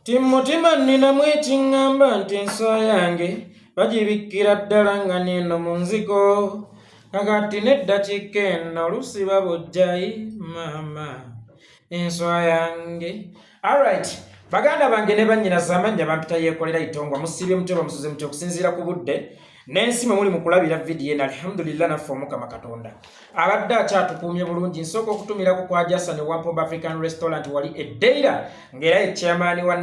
Timutima nina mwekingamba nti enswa yange bagibikira ddala nga neno mu nzigo kakati n'eddakiika eno olusiba bujjayi maama enswa yange. Alright, baganda bange ne bannyinaze amannya bampita Yekolera Itongwa musibye mutyo bamusuze mutyo okusinziira ku budde n'ensi mwe muli mu kulabira vidiyo eno alhamdulillah naffe Omukama Katonda abadde akyatukuumye bulungi. Nsooka okutumirako kwa Jason Wampoba African Restaurant wali eddeira ng'era ye chairman wa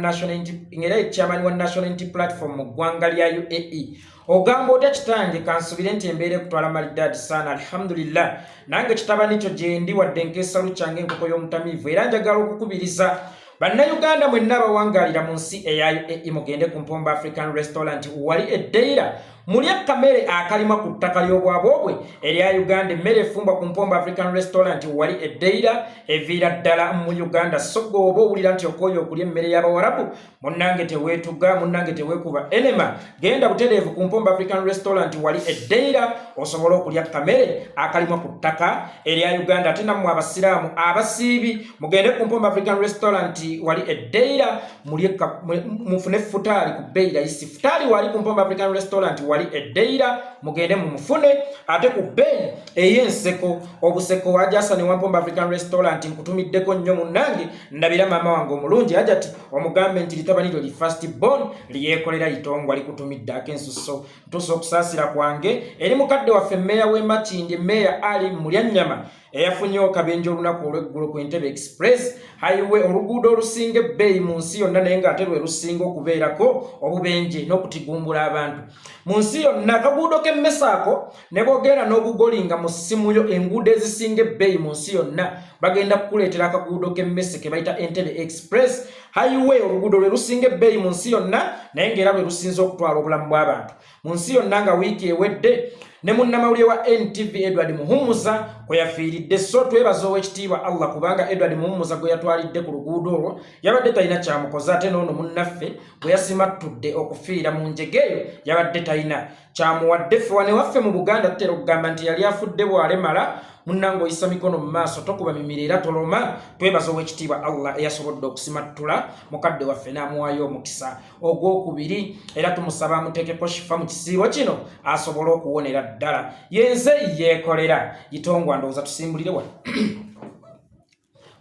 National Unity Platform mu ggwanga lya UAE. Ogamba otya kitange kansubire nti embeera ekutwala maliddaadi sana alhamdulillah nange kitabani kyo gye ndi wadde nkeesalu kyange enkoko y'omutamiivu era njagala okukubiriza Bannayuganda mwenna abawangaalira mu nsi eya UAE mugende ku Mpomba African Restaurant wali eddeira mulye kamere akalima ku ttaka ly'obwabwobwe erya Uganda. Emmere efumba ku Mpomba African Restaurant wali eddeira eviira ddala mu Uganda. So gwe oba owulira nti okooye okulya emmere y'Abawarabu munnange teweetuga munnange teweekuba enema genda butereevu ku Mpomba African Restaurant wali eddeira osobole okulya kamere akalima ku ttaka erya Uganda. Ate nammwe abasiraamu abasiibi mugende ku Mpomba African Restaurant wali eddeira mufune futaali ku bbeeyi layisi. Futaali wali ku Mpomba African Restaurant wali eddeira mugende mu mufune ate ku bbeeyi ey'enseko. Obuseko wa Jason Wampoba African Restaurant nkutumiddeko nnyo munnange ndabira maama wange omulungi ajati omugambe nti litabani lyo li first born Yekolera Itongwa likutumidde ak'ensusso. Ntuusa okusaasira kwange eri mukadde waffe mmeeya w'e Makindye mmeeya Ali Mulyannyama eyafunye okabenje olunaku olw'eggulo ku Entebbe Express highway oluguudo olusinga ebbeeyi mu nsi yonna naye ng'ate lwe lusinga okubeerako obubenje n'okutigumbula abantu mu nsi yonna. Akaguudo k'emmesa ako ne bwogenda n'ogugolinga mu ssimu yo enguudo ezisinga ebbeeyi mu nsi yonna bagenda kukuleetera akaguudo k'emmese ke bayita Entebbe Express highway oluguudo lwe lusinga ebbeeyi mu nsi yonna naye ng'era lwe lusinza okutwala obulamu bw'abantu mu nsi yonna. Nga wiiki ewedde ne munnamawulire wa NTV Edward Muhumuza kwe yafiiridde. So twebaza ow'ekitiibwa Allah kubanga Edward Muhumuza gwe yatwalidde ku luguudo olwo yabadde talina kyamukoze ate n'ono munnaffe gwe yasimattudde okufiira mu njegeeyo yabadde talina kyamuwadde. Ffe wane waffe mu Buganda tutera okugamba nti yali afudde bw'alemala munnange oyisa mikono mu maaso tokuba mimira era toloma. Twebaza ow'ekitiibwa Allah eyasobodde okusimattula mukadde waffe n'amuwaayo omukisa ogwokubiri era tumusaba amuteekeko shifa mu kisiibo kino asobole okuwonera ddala. Yenze Yekolera Itongwa ndowooza tusimbulire wano.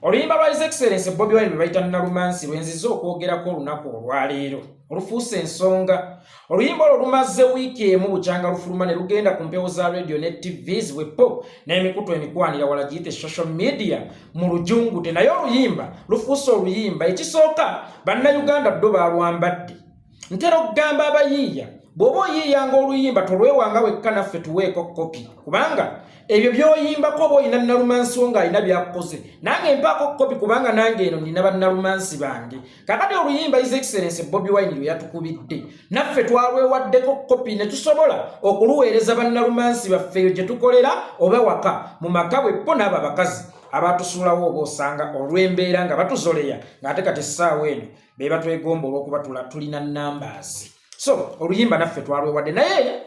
Oluyimba lwa His Excellency Bobi Wine lwe bayita Nalumansi lwenziza okwogerako olunaku olwaleero olufuuse ensonga. Oluyimba olwo lumaze wiiki emu bukyanga lufuluma ne lugenda ku mpewo za radio ne TVs wepo n'emikutu emikwanira wala giyite social media mu lujungute. Naye oluyimba lufuuse oluyimba. Ekisooka Bannayuganda ddo balwambadde. Ntera okugamba abayiiya bw'oba oyiiyanga oluyimba tolwewanga wekka naffe tuweeko kopi kubanga ebyo by'oyimbako oba olina Nalumansi wo ng'alina byakukoze nange mpaako kopi kubanga nange eno nina bannalumansi bange. Kakati oluyimba His Excellency Bobi Wine lwe yatukubidde naffe twalwewaddeko kopi ne tusobola okuluweereza bannalumansi baffe eyo gye tukolera oba waka mu maka bweppo n'abo abakazi abatusuulawo oba osanga olw'embeera nga batuzoleya ng'ate kati essaawa eno be batwegomba olw'okuba tulina numbers. So oluyimba naffe twalwewadde naye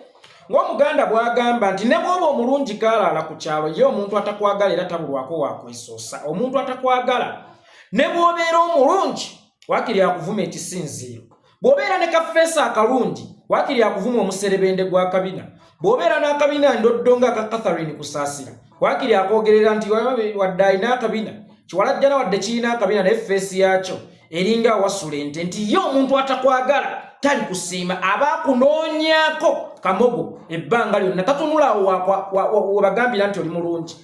ng'Omuganda bw'agamba nti ne bw'oba omulungi kaalaala ku kyalo ye omuntu atakwagala era tabulwako wakwesoosa. Omuntu atakwagala ne bw'obeera omulungi waakiri akuvuma ekisinziiro. Bw'obeera ne kafeesa akalungi waakiri akuvuma omuserebende gwa kabina. Bw'obeera n'akabina ndoddo nga aka Catherine Kusaasira waakiri akwogerera nti wadde alina akabina kiwalajjana wadde kirina akabina naye feesi yaakyo eringa awasula ente nti ye omuntu atakwagala tali kusiima aba akunoonyaako kamogo ebbanga lyonna tatunulaawo webagambira nti oli mulungi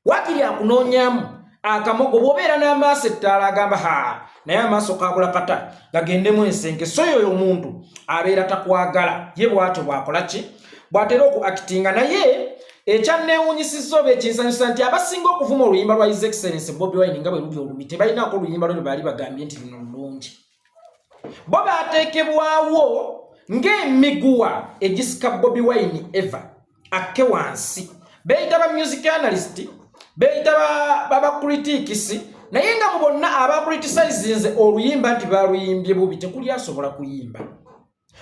waakiri akunoonyaamu akamogo. Bw'obeera n'amaaso ettaala agamba naye amaaso kaakula kata gagendemu ensenke. So oyo omuntu abeera takwagala ye bw'atyo bw'akola ki bw'atera okuakitinga. Naye ekyanneewuunyisizza oba ekinsanyusa nti abasinga okuvuma oluyimba lwa His Excellency Bobi Wine nga bwe luli olubi tebalinaako oluyimba lwe baali bagambye nti luno lulungi. Bo baateekebwawo ng'emiguwa egisika Bobi Wine eva akke wansi. Beeyita ba music analyst, beeyita ba critics, naye nga mu bonna abakriticizinze oluyimba nti baaluyimbye bubi tekuli asobola kuyimba.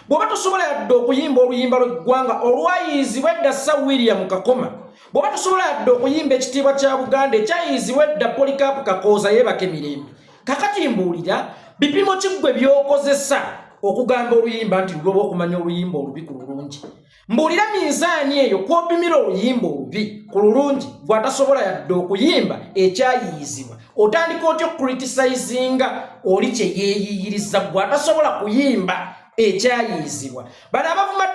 Bw'oba tosobola yadde okuyimba oluyimba lw'eggwanga olwayiyizibwa edda Sir William Kakoma, bw'oba tosobola yadde okuyimba ekitiibwa kya Buganda ekyayiiyizibwa edda Polycarp Kakooza yeebake mirembe, kakati mbuulira bipimo kigwe byokozesa okugamba oluyimba nti luloba okumanya oluyimba olubi ku lulungi. Mbuulira minzaani eyo kwopimira oluyimba olubi ku lulungi gw'atasobola yadde okuyimba ekyayiyizibwa. Otandika otya okukriticizinga oli kye yeeyiyiriza gw'atasobola kuyimba ekyayiyizibwa. Bano abavuma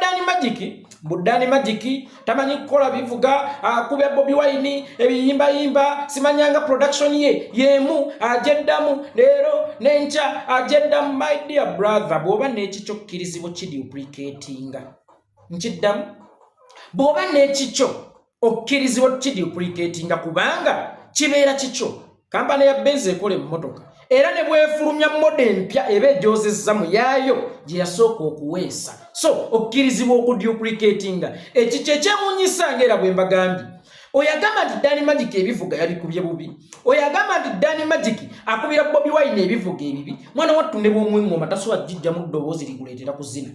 Dani Magic tamanyi kukola bivuga akube Bobi Wine ebiyimbayimba simanyanga production ye yemu ajeddamu leero nencha ajeddamu. My dear brother, bw'oba n'ekikyo okkirizibwa kiduplicatinga nkiddamu bw'oba n'ekikyo okkirizibwa kiduplicatinga kubanga kibeera kikyo. Kampani ya Benz ekola emmotoka era ne bwefulumya mode empya eba ejozezza mu yaayo gye yasooka okuweesa. So okkirizibwa okuduplicatinga ekikyo ekyemunyisa ng'era bwe mbagambye. Oyagamba nti Dani Magic ebivuga yabikubye bubi. Oyagamba nti Dani Magic akubira Bobi Wine ebivuga ebibi. Mwana wattu ne bw'omwengoma tasobola jjijja mu ddoboozi liguleetera kuzina.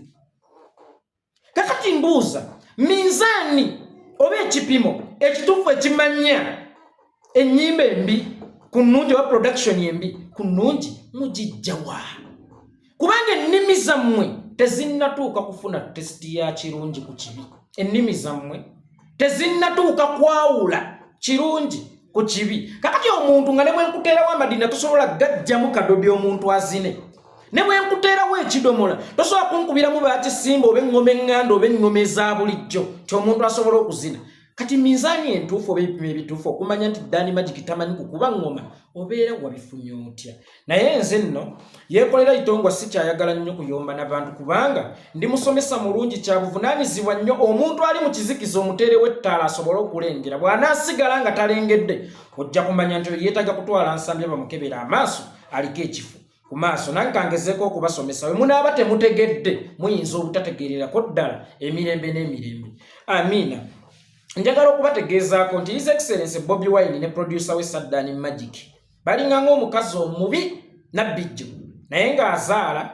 Kakati mbuuza minzaani oba ekipimo ekituufu ekimanya ennyimba embi ku nnungi oba production embi ku nnungi mugijjawa. Kubanga ennimi zammwe tezinnatuuka kufuna tesiti ya kirungi ku kibi. Ennimi zammwe tezinnatuuka kwawula kirungi ku kibi. Kakati omuntu nga ne bwe nkuteerawo amadina tosobola gajjamu kadobi omuntu azine. Ne bwe nkuteerawo ekidomola tosobola kunkubiramu baakisimba oba engoma eŋŋanda oba engoma eza bulijjo ky'omuntu asobola okuzina. Kati minzaani entuufu oba ebipimo ebituufu okumanya nti Dani Magic tamanyi kukuba ngoma obeera wabifunye otya. Naye nze nno Yekolera Itongwa si kyayagala nnyo kuyomba n'abantu kubanga ndi musomesa mulungi kyabuvunaanyizibwa nnyo omuntu ali mu kizikiza omuteerewo ettaala asobole okulengera. Bw'anaasigala nga talengedde ojja kumanya nti yeetaaga kutwala nsambya bamukebera amaaso aliko ekifu ku maaso. Nange kangezeeko okubasomesa bwe munaaba temutegedde muyinza obutategeererako ddala emirembe n'emirembe. Amiina. Njagala okubategeezaako nti His Excellency Bobi Wine ne producer we Dani Magic balinga ng'omukazi omubi nabbijjo naye ng'azaala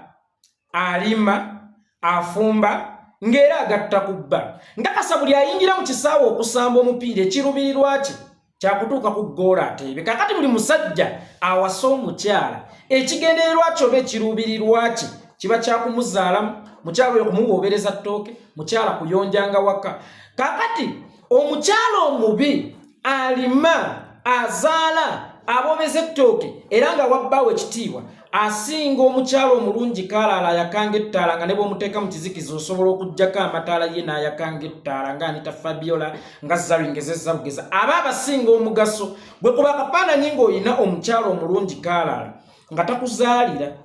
alima afumba ng'era agatta ku bba. Nkakasa buli ayingira mu kisaawe okusamba omupiira ekiruubirirwa kye kyakutuuka ku ggoola ateebe. Kakati buli musajja awasa omukyala ekigendererwa kye oba ekiruubirirwa kye kiba kyakumuzaalamu, mukyala oyo kumuwoobereza ttooke, mukyala kuyonjanga waka. Kakati omukyala omubi alima azaala abobeza ettooke era nga wabbaawo ekitiibwa asinga omukyala omulungi kaalaala ayakanga ettaala nga ne bw'omuteeka mu kizikiza osobola okuggyako amataala ye n'ayakanga ettaala nga Anita Fabiola nga Zalwingezeza Lugeza aba abasinga omugaso. Bwe kuba akafaananyi ng'olina omukyala omulungi kaalaala nga takuzaalira,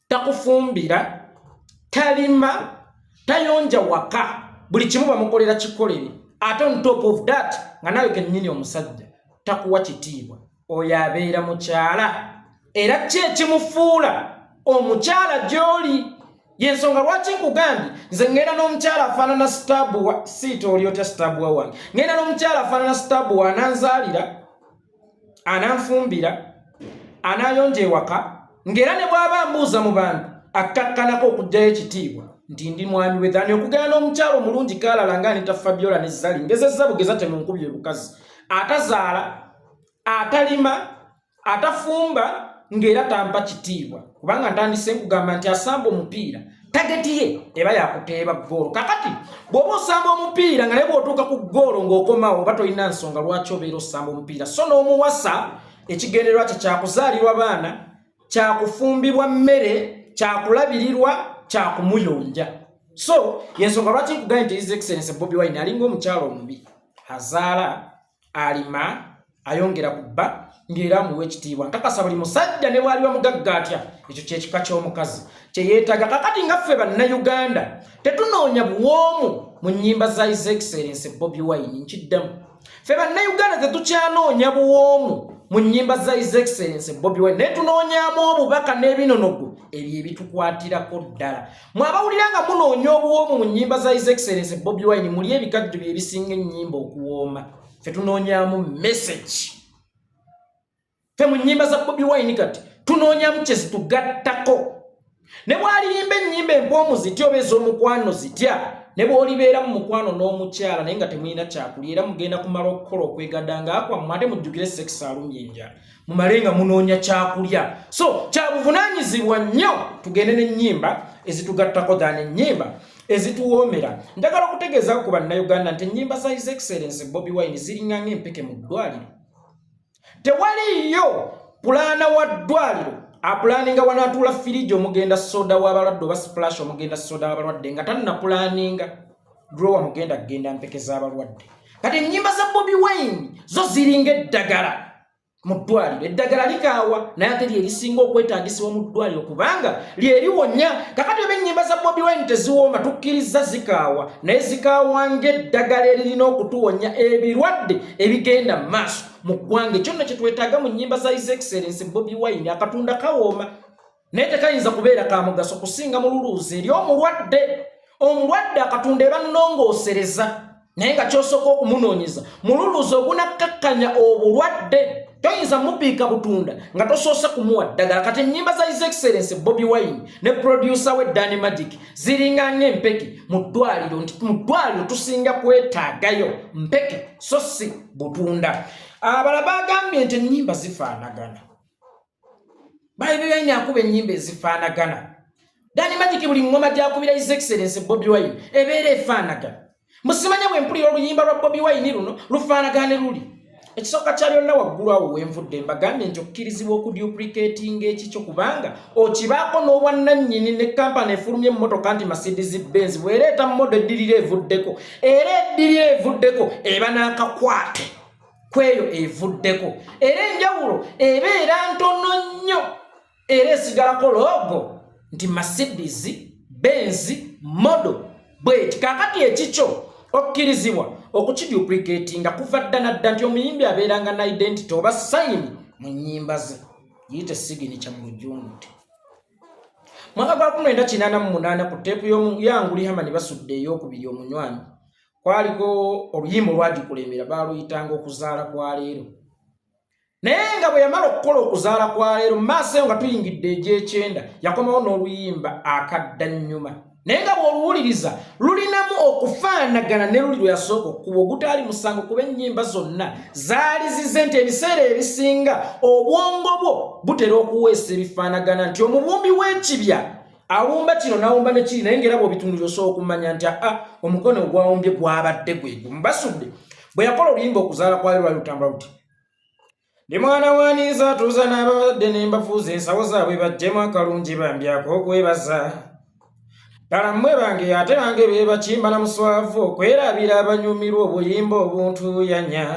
takufumbira, talima, tayonja waka, buli kimu bamukolera kikolere. Ate on top of that nga nawe kennyini omusajja takuwa kitiibwa, oyo abeera mukyala era kye kimufuula omukyala gy'oli. Yensonga lwaki nkugambye nze ngenda n'omukyala afaanana sitabuwa siita oli otya sitabuwa wange, ngenda n'omukyala afaanana sitabuwa ananzaalira, ananfumbira, anayonja ewaka, ng'era ne bw'aba mbuuza mu bantu akkakkanako okuggyayo ekitiibwa nti ndi mwami we dhani okugenda n'omukyala omulungi kaalala nga Anita Fabiola ne Zalwingezeza Lugeza temunkubye bukazi atazaala, atalima, atafumba ng'era tampa kitiibwa. Kubanga ntandise nkugamba nti asamba omupiira tageti ye eba yakuteeba ggoolo. Kakati bw'oba osamba omupiira nga ne bw'otuuka ku ggoolo ng'okomawo oba tolina nsonga lwaki obeera osamba omupiira. So n'omuwasa ekigendererwa kye kyakuzaalirwa baana, kyakufumbibwa mmere, kyakulabirirwa, kyakumuyonja. So yensonga lwaki nkugambye nti His Excellency Bobi Wine alinga omukyala omubi, azaala, alima, ayongera ku bba ng'era amuwa ekitiibwa. Nkakasa buli musajja ne bw'ali bamugagga atya ekyo kyekika ky'omukazi kye yeetaaga. Kakati nga ffe bannayuganda tetunoonya buwoomu mu nnyimba za His Excellency Bobi Wine. Nkiddamu, ffe bannayuganda tetukyanoonya buwoomu mu nnyimba za His Excellency Bobi Wine, naye tunoonyaamu obubaka n'ebinonogo ebyo ebitukwatirako ddala. Mwabawulira nga munoonya obuwoomu mu nnyimba za His Excellency Bobi Wine muli ebikajjo bye bisinga ennyimba okuwooma. Ffe tunoonyaamu message. Ffe mu nnyimba za Bobi Wine kati tunoonyaamu kye zitugattako. Ne bw'aliyimba ennyimba empoomu zitya oba ez'omukwano zitya, ne bw'olibeera mu mukwano n'omukyala naye nga temulina kyakulya era mugenda kumala okukola okwegadanga akwammwe ate mujjukire sekisi alumya enjala. mumalenga munoonya kyakulya. So kyabuvunanyizibwa nnyo tugende n'ennyimba ezitugattako ddala ennyimba ezituwoomera. Njagala okutegeeza ku bannayuganda nti ennyimba za His Excellency Bobi Wine ziringa ng'empeke mu ddwaliro. Tewaliyo pulaana wa ddwaliro apulaaninga wanaatuula firiji omugenda soda w'abalwadde oba splash omugenda soda w'abalwadde nga tannapulaaninga drowa mugenda kugenda mpeke z'abalwadde. Kati ennyimba za Bobi Wine zo ziringa eddagala mu ddwaliro. Eddagala likaawa naye ate lye lisinga okwetaagisibwa mu ddwaliro kubanga lye liwonya. Kakati oba ennyimba za Bobi Wine teziwooma tukkiriza zikaawa naye zikaawa ng'eddagala eririna okutuwonya ebirwadde ebigenda mu maaso mu ggwanga. Kyonna kye twetaaga mu nnyimba za His Excellency Bobi Wine akatunda kawooma naye tekayinza kubeera ka mugaso kusinga mululuuzi eri omulwadde. Omulwadde akatunda eba nnongoosereza naye nga kyosooka okumunoonyeza mululuuzi ogunakkakkanya obulwadde. Toyinza mupiika butunda nga tosoose kumuwa ddagala. Kati ennyimba za His Excellency Bobi Wine ne producer we Danny Magic ziringa ng'empeke mu ddwaliro. Nti mu ddwaliro tusinga kwetaagayo mpeke so si butunda. Abalala bagambye nti ennyimba zifaanagana. Bobi Wine akuba ennyimba ezifaanagana. Danny Magic buli ngoma gy'akubira His Excellency Bobi Wine ebeera efaanagana. Musimanya bwe mpulira oluyimba lwa Bobi Wine luno lufaanagane luli. Ekisooka kya byonna waggulu awo wenvudde mbagambye nti okkirizibwa okuduplicatinga ekikyo kubanga okibaako n'obwannannyini ne kampani efulumya emmotoka nti Mercedes Benz bw'ereeta mmodo eddirira evuddeko era eddirira evuddeko eba n'akakwate kweyo evuddeko era enjawulo ebeera ntono nnyo era esigalako logo nti Mercedes Benz modo bweti. Kaakati ekikyo okkirizibwa okukiduplicatinga kuva dda nadda nti omuyimbi abeeranga na identity oba sayini mu nnyimba ze yite signature mu lujunguti. Mwaka gwa 1988 ku teepu y'Anguli Hamani basudde ey'okubiri omunywanyi kwaliko oluyimba olwagikulemera baaluyitanga okuzaala kwa leero. Naye nga bwe yamala okukola okuzaala kwa leero mu maaso eyo nga tuyingidde egy'ekyenda yakomawo n'oluyimba akadda nnyuma. Naye nga bw'oluwuliriza lulinamu okufaanagana ne luli lwe yasooka okuba ogutaali musango kuba ennyimba zonna zaali zize nti ebiseera ebisinga obwongo bwo butera okuweesa ebifaanagana nti omubumbi w'ekibya awumba kino n'awumba ne kiri naye ng'era bw'obitunulira osobola okumanya nti omukono ogwawumbye gwabadde gwe mubasudde. Bwe yakola oluyimba okuzaala kwayo lwali lutambula luti ndi mwana waniiza atuuza n'ababadde ne mbafuuza ensawo zaabwe bajjemu akalungi bambyako okwebaza. Ddala mmwe bange ate bange be bakimba na muswavu okwerabira abanyumirwa obuyimba obuntuyanya.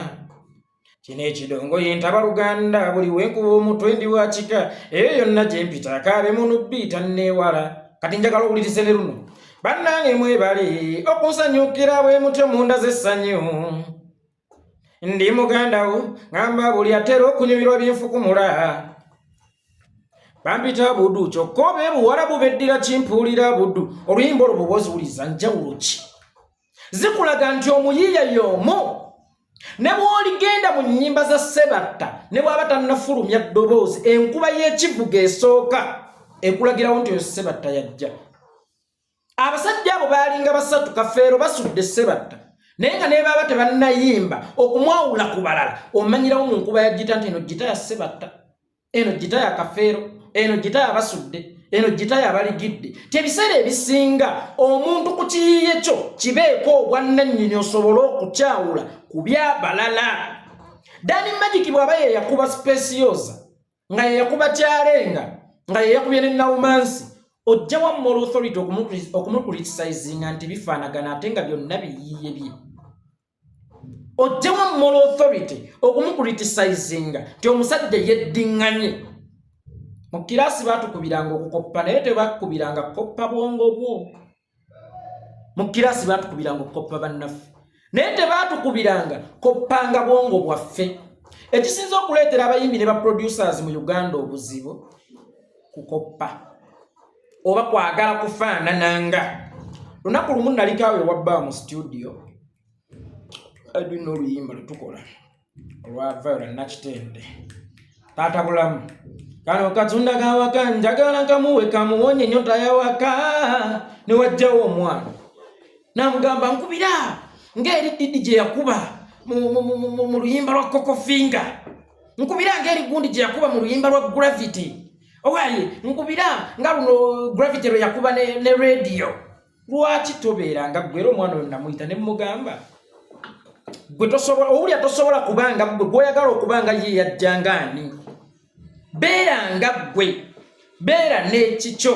Kino ekidongo yintaba Luganda buli wenkuba omutwe ndi wa kika eyo yonna gye mpita akaabe munubbi tanneewala. Kati njagala owulirize ne luno. Bannange mwebale okunsanyukira bwe mutyo munda z'essanyu. Ndi muganda wo ngamba buli atera okunyumirwa byenfukumula. Bampita Budu kyokka oba Buwarabu beddira kimpuulira Budu. Oluyimba olwo bw'oba oziwuliza njawulo ki? Zikulaga nti omuyiiya y'omu. Ne bw'oligenda mu nnyimba za Ssebatta ne bw'aba tannafulumya ddoboozi enkuba y'ekivuga esooka ekulagirawo nti oyo Ssebatta yajja. Abasajja abo baalinga basatu Kafeero basudde Ssebatta naye nga ne baba tebannayimba okumwawula ku balala omanyirawo mu nkuba ya gita nti eno gita ya Ssebatta, eno gita ya Kafeero, eno gita ya basudde, eno gita ya baligidde. Tebiseera ebisinga omuntu ku kiyiiye kyo kibeeko obwannannyini osobole okukyawula ku byabalala. Danny Magic bw'aba ye yakuba Specioza nga ye yakuba Kyalenga nga ye yakubye ne Nalumansi ojja wa Moral Authority okumucriticizinga nti bifaanagana ate nga byonna biyiiye bye. Ojja wa Moral Authority okumucriticizinga nti omusajja yeddiŋŋanye. Mu kiraasi baatukubiranga okukoppa naye tebakubiranga koppa bwongo bwo. Mu kiraasi baatukubiranga okukoppa bannaffe naye tebaatukubiranga koppanga bwongo bwaffe. Ekisinza okuleetera abayimbi ne baproducers mu Uganda obuzibu kukoppa oba kwagala kufaanananga. Lunaku lumu nalikaawe wabbaa mu studio alina oluyimba lutukola olwava ola Nakitende taata bulamu kano katunda kawaka njagala nkamuwe kamuwonye ennyota yawaka ne wajjawo omwana namugamba nkubira ng'eri Didi gye yakuba mu luyimba lwa Kokofinga nkubira ngeri gundi je yakuba mu luyimba lwa Gravity owaye nkubira nga luno Gravity lwe yakuba ne radio lwaki tobeera nga gwero omwana oyo namuyita ne mugamba gwe tosobola owulya tosobola kubanga gwe gwoyagala okubanga ye yajjangani beera nga gwe beera n'ekikyo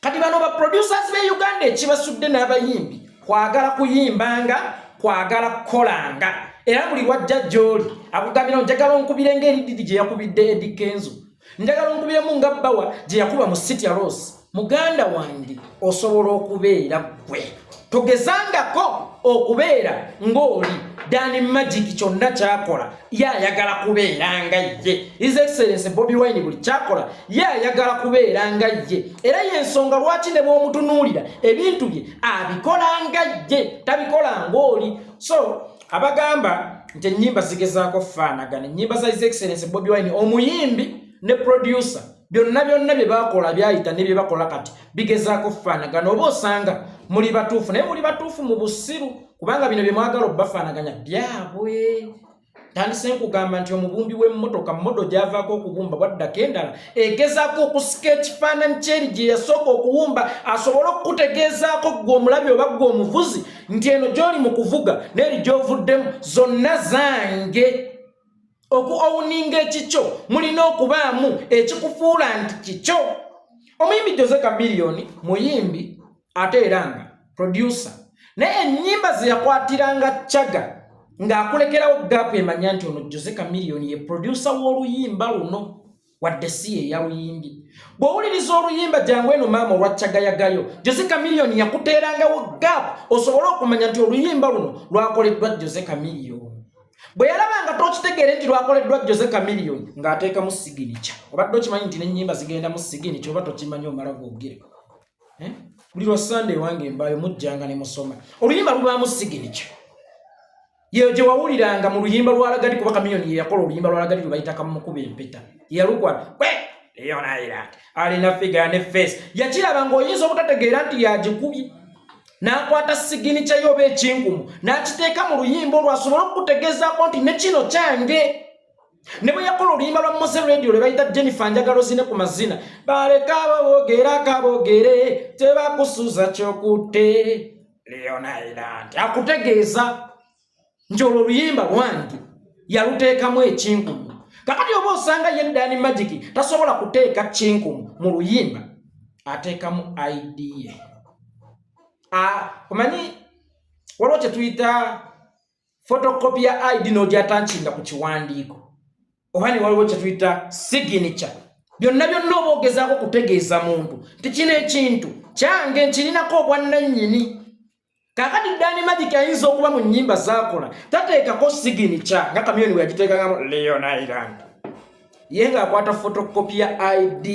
kati bano ba producers be Uganda ekibasudde n'abayimbi kwagala kuyimbanga kwagala kukolanga era buli wajja gy'oli akugambira njagala onkubire ng'eri Didi gye yakubidde Eddie Kenzo njagala onkubiremu nga Bbawa gye yakuba mu City Rose muganda wange osobola okubeera gwe togezangako okubeera ng'oli Dani Magic kyonna kyakola yayagala kubeera nga ye His Excellency Bobi Wine buli kyakola yayagala kubeera nga ye era y'ensonga lwaki ne bw'omutunuulira ebintu bye abikola nga ye tabikola ng'oli so abagamba nti ennyimba zigezaako faanagana ennyimba za His Excellency Bobi Wine omuyimbi ne producer byonna bye bakola byayita ne bye bakola kati bigezaako faanagana oba osanga muli batuufu naye muli batuufu mu busiru kubanga bino bye mwagala obbafaanaganya byabwe tandise nkugamba nti omubumbi w'emmotoka mmodo gyavaako okubumba bwaddako endala egezaako okusika ekifaananyi kyeri gye yasooka okuwumba asobole okukutegeezaako ggwe omulabi oba ggwe omuvuzi nti eno gy'oli mu kuvuga n'eri gy'ovuddemu zonna zange okuowuninga ekikyo mulina okubaamu ekikufuula nti kikyo omuyimbi Jose Chameleone muyimbi ate era nga producer naye ennyimba ze yakwatiranga Chaga ng'akulekerawo gaapu emanya nti ono Jose Chameleone ye producer w'oluyimba luno wadde si ye yaluyimbi bw'owuliriza oluyimba jangu eno maama olwa Chaga yagayo Jose Chameleone yakuteerangawo gaapu osobole okumanya nti oluyimba luno lwakoleddwa Jose Chameleone bwe yalabanga tokitegeere nti lwakoleddwa Jose Chameleone ng'ateekamu signature obadde okimanyi nti n'ennyimba zigenda mu signature oba tokimanyi omala gwogere buli lwa Sunday wange mbaayo mujjanga ne musoma oluyimba lubaamu signature yeyo gye wawuliranga mu luyimba lwa Lagadi kuba Chameleone ye yakola oluyimba lwa Lagadi lubayita Kamukuba empeta yalukwala yona irati alina figure ne face yakiraba ng'oyinza obutategeera nti yagikubye n'akwata signature y'oba ekinkumu n'akiteeka mu luyimba olwo asobole okukutegeezaako nti ne kino kyange ne bwe yakola oluyimba lwa Mose Radio lwe bayita Jennifer Njagalo zine ku mazina baleka boogere tebakusuza kyokutte Leona Island akutegeeza nti olwo oluyimba lwange yaluteekamu ekinkumu kakati oba osanga ye Dani Magic tasobola kuteeka kinkumu mu luyimba ateekamu idea omanyi waliwo kye tuyita photocopy ya ID n'ogyatankinga ku kiwandiiko oba ne waliwo kye tuyita signature byonna oba ogezaako kutegeeza muntu nti kino ekintu kyange nkirinako obwannannyini kakati Dani Magic ayinza okuba mu nnyimba z'akola tateekako signature nga Chameleone bwe yagiteekangamu Leona Island ye ng'akwata photocopy ya ID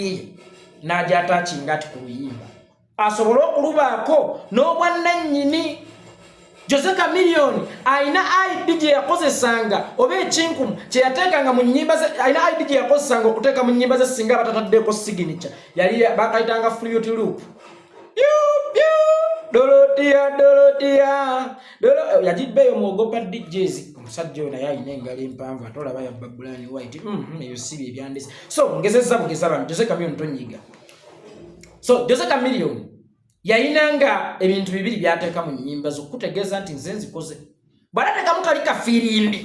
n'agyatakinga ati ku luyimba asobole okulubaako n'obwannannyini Jose Chameleone ayina ID gye yakozesanga oba ekinkumu kye yateekanga mu nnyimba ze ayina ID gye yakozesanga okuteeka mu nnyimba ze singa batataddeko signature yali bakayitanga Fruit Loop Dorotia yagibbeeyo muogopa DJs omusajja oyo naye ayina engalo empanvu ate olaba ya Babulani White eyo si bye byandise so ngezezza bugeza bano Jose Chameleone tonyiga so Jose Chameleone yayinanga ebintu bibiri byateeka mu nnyimba z'okutegeeza nti nze nzikoze bw'alateekamu kali kafirimbi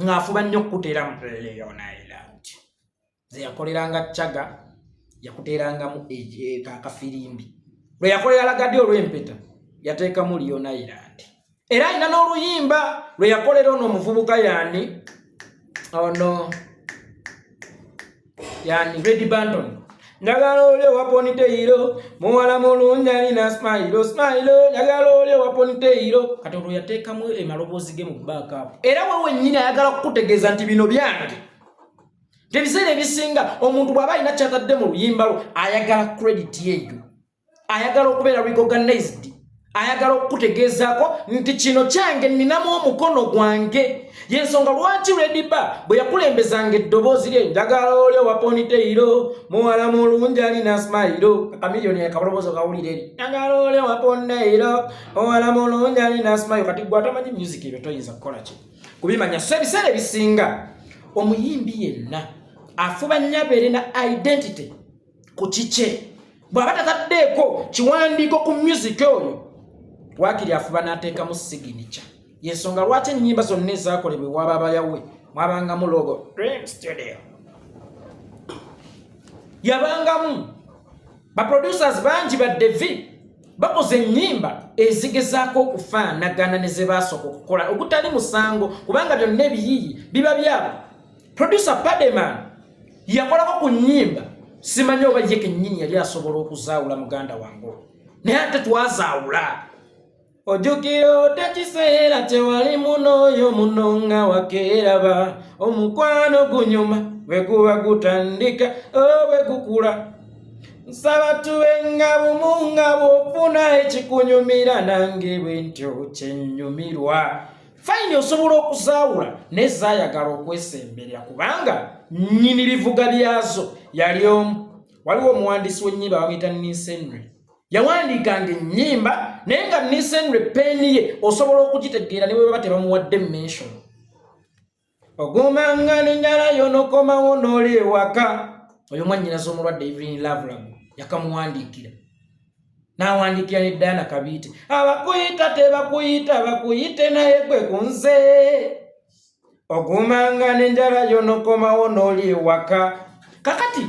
ng'afuba nnyo okukuteeramu Leona Island ze yakoleranga Chaga yakuteerangamu kafirimbi lwe yakolera Lagadi olw'empeta yateekamu Leona Island era ayina n'oluyimba lwe yakolera ono omuvubuka yani Red Banton njagala ole waponiteiro muwala mulungi alina smile njagala ole waponiteiro kati olwo yateekamu emaloboozi ge mu backup era wewe nnyini ayagala kukutegeeza nti bino byange ebiseera ebisinga omuntu bw'aba alina kyatadde mu luyimba lwo ayagala credit yeyo ayagala okubeera recognized ayagala okukutegeezaako nti kino kyange ninamu omukono gwange yensonga lwaki Rediba bwe yakulembezanga eddoboozi lye njagala oli waponiteiro muwala mulungi alina smile Chameleone yakaboloboozi okawulira eri njagala oli waponiteiro muwala mulungi alina smile kati gwe atamanyi music ebyo toyinza kukola ki kubimanya so ebiseera ebisinga omuyimbi yenna afuba nyabeere na identity ku kike bw'aba tataddeeko kiwandiiko ku music oyo wakiri afuba n'ateekamu signature yensonga lwaki ennyimba zonna ezaakolebwa waba abayawe mwabangamu logo Dream Studio yabangamu baproducers bangi ba Devi bakoze ennyimba ezigezaako okufaanagana ne ze baasooka okukola ogutali musango kubanga byonna ebiyiyi biba byabo. Producer Pademan yakolako ku nnyimba simanyi oba ye kennyini yali asobola okuzaawula muganda wange naye ate twazaawula. Ojjukira otekiseera tewali munooyo munonga wakeeraba omukwano gunyuma bwe guba gutandika bwe gukula nsaba tubenga bumu nga bw'ofuna ekikunyumira nange bwe ntyo kyennyumirwa. Fayini osobola okuzaawula naye zaayagala okwesemberera kubanga nnyini bivuga byazo yali omu. Waliwo omuwandiisi w'ennyimba bamuyita Nisenre yawandiikanga ennyimba naye nga Nisenre peeni ye osobola okugitegeera ne bwe baba tebamuwadde mention. Ogumanga n'enjala yonokomawo n'oli ewaka oyo mwannyinaze omulwadde Evelyn Loveland yakamuwandiikira n'awandiikira ne Diana Kabiite abakuyita tebakuyita bakuyite naye gwe kunze ogumanga n'enjala yonokomawo n'oli ewaka. Kakati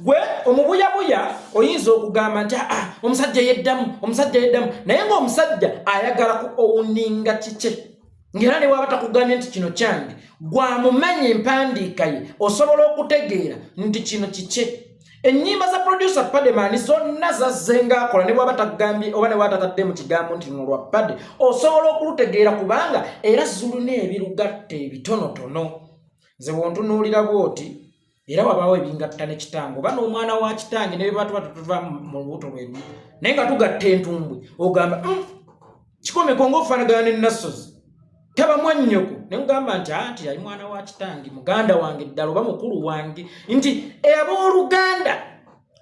gwe omubuyabuya oyinza okugamba nti omusajja yeddamu naye ng'omusajja ayagala ku owuninga kike ng'era ne waba takugambye nti kino kyange gwamumanya empandiika ye osobola okutegeera nti kino kike. Ennyimba za producer Pademan zonna zazzenga akola ne bwaba takugambye oba ne bwaba tatadde mu kigambo nti luno lwa Pade osobola okulutegeera kubanga era zuluna ebirugatte ebitonotono. Nze bw'ontunuulira bw'oti era wabaawo ebingatta ne kitange oba n'omwana wa kitange ne beba tuba tuva mu lubuto lweru naye nga tugatta entumbwe ogamba kikomeko ng'okufaanagana ne Nassozi taba mwannyoko ne mugamba nti yali mwana wa kitange muganda wange ddala oba mukulu wange nti abooluganda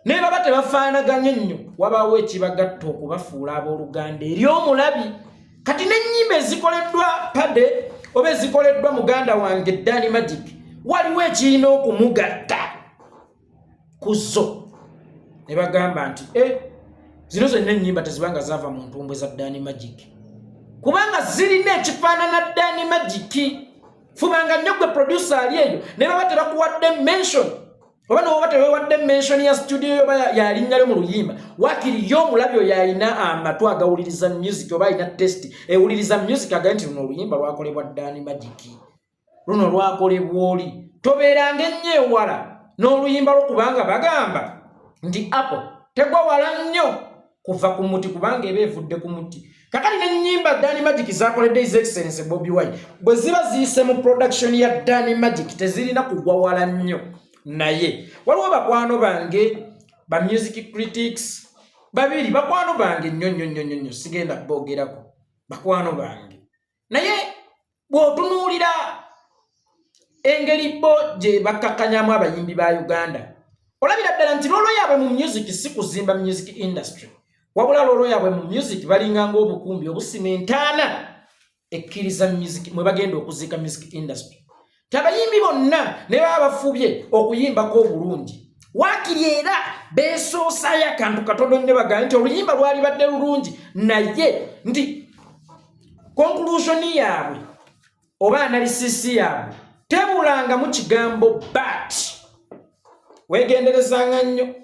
naye baba tebafaanaganye nnyo wabaawo ekibagatta okubafuula abooluganda eri omulabi. Kati n'ennyimba ezikoleddwa Pade oba ezikoleddwa muganda wange Danny Magic waliwo ekirina okumugatta ku zo ne bagamba nti zino zonna ennyimba tezibanga zaava mu ntumbwe za Danny Magic kubanga zirina ekifaanana Danny Magic. Fubanga nnyo gwe producer ali eyo ne baba tebakuwadde mention oba n'oba tebawadde mention ya studio oba yalinnya lyo mu luyimba wakiri yo omulabi oyo alina amatu agawuliriza music oba alina test ewuliriza music agaye nti luno oluyimba lwakolebwa Danny Magic luno lwakolebwa oli tobeeranga ennyo ewala n'oluyimba lwo kubanga bagamba nti Apple tegwa wala nnyo kuva ku muti kubanga eba evudde ku muti. Kakati n'ennyimba Danny Magic zakoledde His Excellency Bobi Wine bwe ziba ziyise mu production ya Danny Magic tezirina kugwa wala nnyo. Naye waliwo bakwano bange ba music critics babiri bakwano bange nnyo sigenda boogerako bakwano bange naye bw'otunuulira engeri bo gye bakkakanyamu abayimbi ba Uganda olabira ddala nti lolo yaabwe mu music si kuzimba music industry wabula lolo yaabwe mu music balinga ng'obukumbi obusimentaana ekkiriza music mwe bagenda okuziika music industry. Tabayimbi bonna ne baba bafubye okuyimbako obulungi wakiri era beesoosayo akantu katono ne bagamba nti oluyimba lwali badde lulungi naye nti conclusion yaabwe oba analysis yaabwe tebulanga mu kigambo but. Weegenderezanga nnyo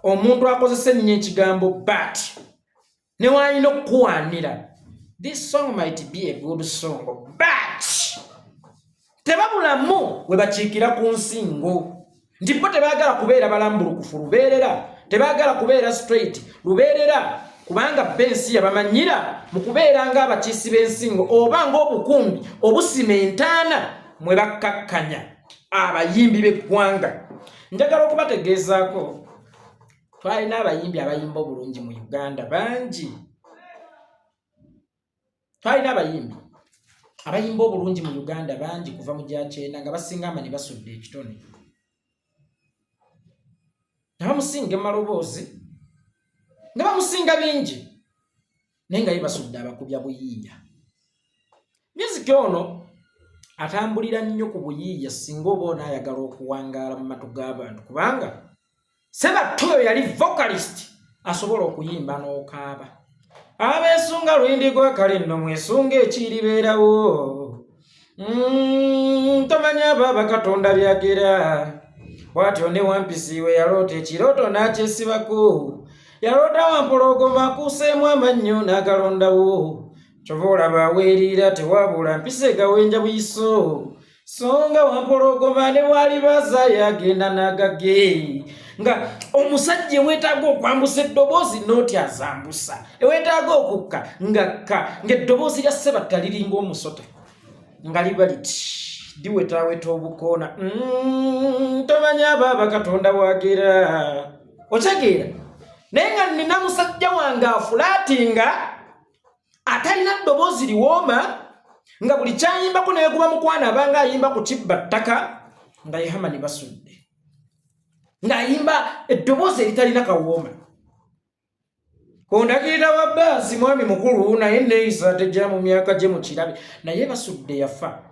omuntu akozesa ennyo ekigambo but ne waalina okukuwaanira this song might be a good song but tebabulamu we bakiikira ku nsingo nti bo tebaagala kubeera balambulukufu lubeerera tebaagala kubeera straight lubeerera kubanga bensi yabamanyira mu kubeera ng'abakiisi b'ensingo oba ng'obukumbi obusimentaana mwe bakkakkanya abayimbi b'eggwanga. Njagala okubategeezaako twalina abayimbi abayimba obulungi mu Uganda bangi. Twalina abayimbi abayimba obulungi mu Uganda bangi kuva mu gyakyenda nga basinga amanyi basudde ekitone nga bamusinga emaloboozi nga bamusinga bingi naye nga ye basudde abakubya buyiiya. Music ono atambulira nnyo ku buyiiya singa oba onaayagala okuwangaala mu matu g'abantu kubanga Ssebattu oyo yali vocalist asobola okuyimba n'okaaba. Abeesunga lwindi gwa kale nno mwesunga ekiribeerawo. Tomanya baba Katonda byagera. Bw'atyo ne Wampisi we yaloota ekirooto n'akyesibako. Yaloota Wampologoma akuuseemu amannyo n'agalondawo. Kyova olaba aweerira tewabula mpise gawenja buyiso. Songa Wampologoma ne bwali bazaayo agenda n'agage. Nga omusajja weetaaga okwambusa eddoboozi n'oti azambusa. Eweetaaga okukka ngakka ng'eddoboozi lya Ssebatta liringa omusota. Nga liba liti diwetaaweta obukoona. Tomanya baba Katonda bwagera. Otegeera? Naye nga nina musajja wange afulaatinga atalina ddoboozi liwooma nga buli kyayimbako naye guba mukwana abanga ayimba ku kibba ttaka nga ye Hamani basudde. Ng'ayimba eddoboozi eritalina kawooma. Kondakirira wa bbaasi mwami mukulu naye neeyisa tejja mu myaka gye mu kirabe. Naye Basudde yafa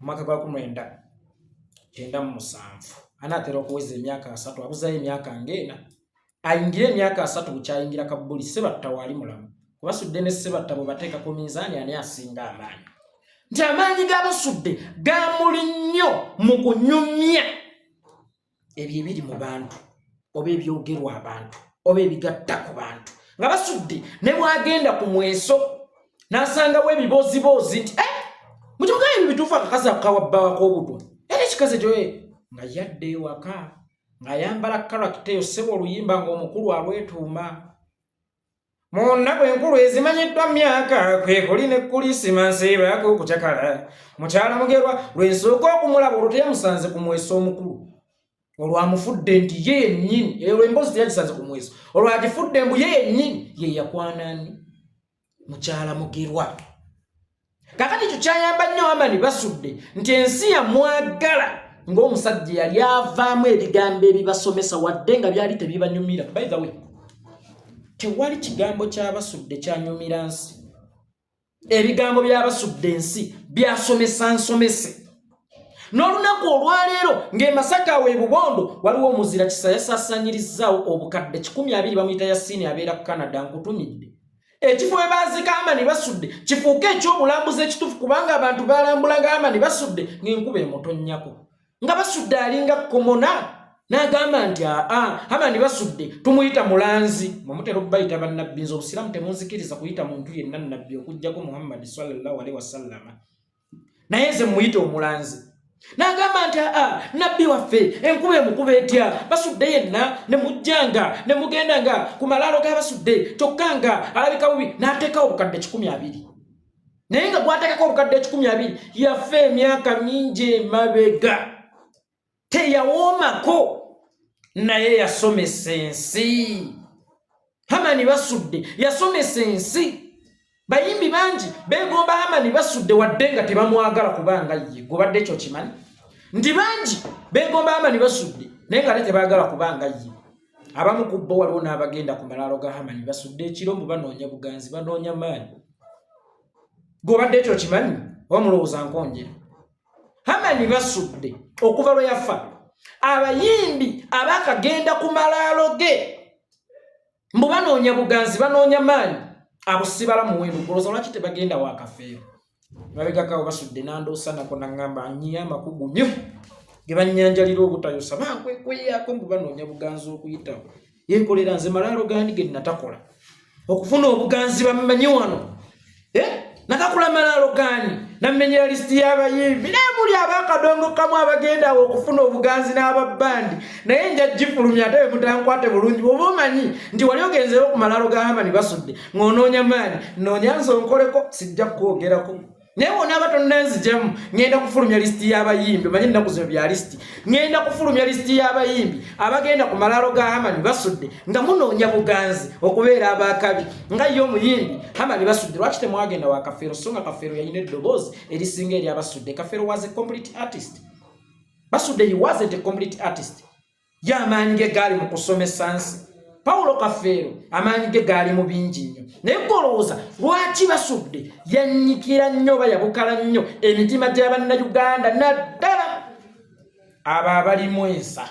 mu mwaka gwa 1997. Anaatera okuweza emyaka 3 abuzayo emyaka ng'ena. Ayingire emyaka 3 bukyayingira Kabbuli. Ssebatta waali mulamu. Ku Basudde ne Ssebatta bwe bateeka ku minzaani ani asinga amaanyi. Nti amaanyi ga Basudde gaamuli nnyo mu kunyumya ebyo ebiri mu bantu oba ebyogerwa abantu oba ebigatta ku bantu. Nga Basudde ne bwagenda ku mweso n'asangawo ebiboozibozi nti mukibuga ebyo bituufu akakazi akawabbaako obutwa era ekikazi ekyo nga yadde ewaka ng'ayambala karakita eyo ssebo oluyimba ng'omukulu alwetuuma. Mu nnaku enkulu ezimanyiddwa myaka kwe kuli ne Kuliisimansi baako okucakala. Mukyala Mugerwa lwensooka okumulaba olwo teyamusanze ku mweso omukulu. Olwamufudde nti ye yennyini eyo emboozi teyagisanze ku mweso. Olwagifudde mbu ye yennyini ye yakwanani Mukyala Mugerwa. Kakati ekyo kyayamba nnyo Hamani Basudde nti ensi yamwagala ng'omusajja yali avaamu ebigambo ebibasomesa wadde nga byali tebibanyumira. By the way, tewali kigambo kya Basudde kyanyumira nsi. Ebigambo bya Basudde ensi byasomesa nsomese. N'olunaku olwaleero ng'emasaka we Bubondo waliwo omuzira kisa yasasanyirizaawo obukadde 120 bamuyita Yasini abeera ku Canada nkutumidde. Ekifo we baazika Hamani Basudde kifuuke ekyobulambuzi ekituufu kubanga abantu balambulanga Hamani Basudde ng'enkuba emutonnyako. Nga Basudde alinga komona n'agamba nti Hamani Basudde tumuyita mulanzi. Mumutera okubayita bannabbi. Nze Obusiraamu temunzikiriza kuyita muntu yenna nnabbi okuggyako Muhammad sallallahu alaihi wasallam. Naye nze muyite omulanzi. N'agamba nti nabbi waffe enkuba emukuba etya. Basudde yenna ne mujjanga ne mugendanga ku malaalo ga Basudde tokkanga alabika bubi n'ateekawo obukadde 120. Naye nga bw'ateekako obukadde 120 yaffe emyaka mingi emabega. Teyawoomako naye yasomesa ensi. Hamani Basudde yasomesa ensi. Bayimbi bangi beegomba Hamani Basudde wadde nga tebamwagala kubanga ye. Gobadde ekyo kimanyi nti bangi beegomba Hamani Basudde naye nga tebaagala kubanga ye. Abamu ku bo waliwo n'abagenda ku malaalo ga Hamani Basudde ekiro mu banoonya buganzi banoonya maanyi. Gobadde ekyo kimanyi oba mulowooza nkonjera. Hamani Basudde okuva lwe yafa abayimbi abakagenda ku malaalo ge mbu banoonya buganzi banoonya maanyi abo sibala muwendo. Golooza lwaki tebagenda wa kafeero. Babegakawo Basudde n'andoosa nako n'aŋŋamba annyiya amakugu nnyo ge bannyanjalira obutayosa bankwekweyako mbu banoonya buganzi okuyitawo. Yekolera nze malaalo gandi ge natakola okufuna obuganzi bammanyi wano. Nakakula malaalo gani namenyera listi y'abayimbi naye muli abakadongo kamu abagenda okufuna obuganzi n'ababbandi naye nja gifulumya ate mutankwate bulungi bw'oba omanyi nti wali ogenzeewo ku malaalo ga Hamani Basudde ng'onoonya maanyi noonya nsonkoleko sijja kwogerako. Naye wonna abatonnanzijamu ngenda kufulumya listi y'abayimbi. Manyi ennaku zino bya listi. Ngenda kufulumya listi y'abayimbi abagenda ku malaalo ga Hamani Basudde nga munoonya buganzi okubeera abakabi nga ye omuyimbi Hamani Basudde. Lwaki temwagenda wa Kafeero? So nga Kafeero yalina eddoboozi erisinga erya Basudde. Kafeero was a complete artist. Basudde he wasn't a complete artist. Y'amaanyi ge gaali mu kusomesa nsi. Paulo Kafeero amaanyi ge gaali mu bingi nnyo naye golowooza lwaki basudde yannyikira nnyo bayabukala nnyo emitima gy'abannayuganda naddala abo abalimu ensa.